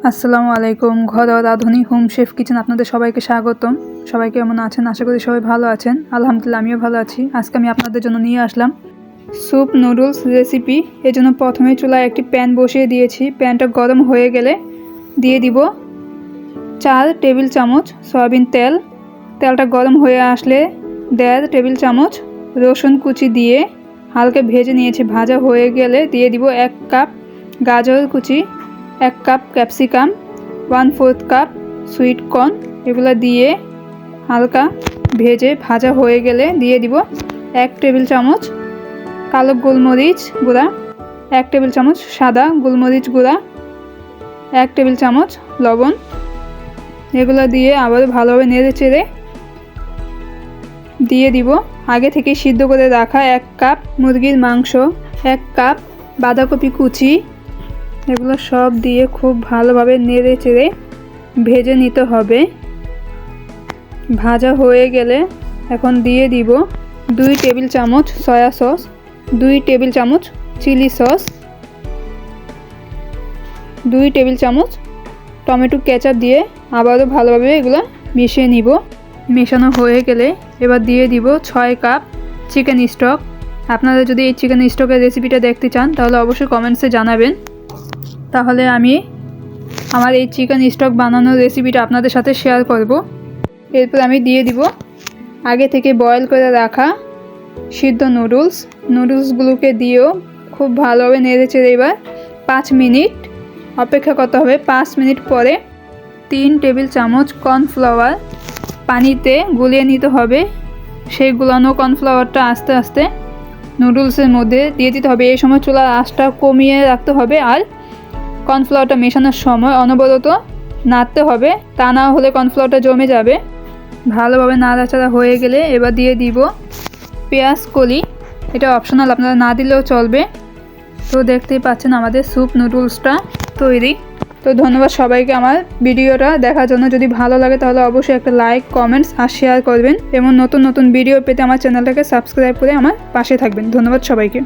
আসসালামু আলাইকুম। ঘরোয়া রাঁধুনি হোম শেফ কিচেন আপনাদের সবাইকে স্বাগতম। সবাই কেমন আছেন? আশা করি সবাই ভালো আছেন। আলহামদুলিল্লাহ আমিও ভালো আছি। আজকে আমি আপনাদের জন্য নিয়ে আসলাম স্যুপ নুডলস রেসিপি। এর জন্য প্রথমে চুলায় একটি প্যান বসিয়ে দিয়েছি। প্যানটা গরম হয়ে গেলে দিয়ে দিব 4 টেবিল চামচ সয়াবিন তেল। তেলটা গরম হয়ে আসলে 1.5 টেবিল চামচ রসুন কুচি দিয়ে হালকা ভেজে নিয়েছি। ভাজা হয়ে গেলে দিয়ে দিব 1 কাপ গাজর কুচি, 1 cup capsicum, 1/4 cup sweet corn. এগুলো দিয়ে হালকা ভেজে ভাজা হয়ে গেলে দিয়ে দিব 1 টেবিল চামচ কালো গোলমরিচ গুঁড়া, 1 টেবিল চামচ সাদা গোলমরিচ গুঁড়া, 1 টেবিল চামচ লবণ। এগুলো দিয়ে আবার ভালোভাবে নেড়ে চেড়ে দিয়ে দিব আগে থেকে সিদ্ধ করে রাখা 1 কাপ মুরগির মাংস, 1 কাপ বাঁধাকপি কুচি। এগুলো সব দিয়ে খুব ভালোভাবে নেড়ে চেড়ে ভেজে নিতে হবে। ভাজা হয়ে গেলে এখন দিয়ে দিব 2 টেবিল চামচ সয়া সস, 2 টেবিল চামচ চিলি সস, 2 টেবিল চামচ টমেটো কেচাপ দিয়ে আবারও ভালোভাবে এগুলো মিশিয়ে নিব। মেশানো হয়ে গেলে এবার দিয়ে দিব 6 কাপ চিকেন স্টক। আপনারা যদি এই চিকেন স্টকের রেসিপিটা দেখতে চান তাহলে অবশ্যই কমেন্টসে জানাবেন। তাহলে আমি আমার এই চিকেন স্টক বানানোর রেসিপিটা আপনাদের সাথে শেয়ার করব। এরপর আমি দিয়ে দিব আগে থেকে বয়েল করে রাখা সিদ্ধ নুডলসগুলোকে দিয়েও খুব ভালোভাবে নেড়ে চেড়ে এবার 5 মিনিট অপেক্ষা করতে হবে। 5 মিনিট পরে 3 টেবিল চামচ কর্নফ্লাওয়ার পানিতে গুলিয়ে নিতে হবে। সেই গুলানো কর্নফ্লাওয়ারটা আস্তে আস্তে নুডলসের মধ্যে দিয়ে দিতে হবে। এই সময় চুলার আঁচটা কমিয়ে রাখতে হবে আর কর্নফ্লাওয়ারটা মেশানোর সময় অনবরত নাড়তে হবে, তা না হলে কর্নফ্লাওয়ারটা জমে যাবে। ভালোভাবে নাড়াচাড়া হয়ে গেলে এবার দিয়ে দিব পেঁয়াজ কলি। এটা অপশনাল, আপনারা না দিলেও চলবে। তো দেখতেই পাচ্ছেন আমাদের স্যুপ নুডলসটা তৈরি। তো ধন্যবাদ সবাইকে আমার ভিডিওটা দেখার জন্য। যদি ভালো লাগে তাহলে অবশ্যই একটা লাইক, কমেন্টস আর শেয়ার করবেন এবং নতুন নতুন ভিডিও পেতে আমার চ্যানেলটাকে সাবস্ক্রাইব করে আমার পাশে থাকবেন। ধন্যবাদ সবাইকে।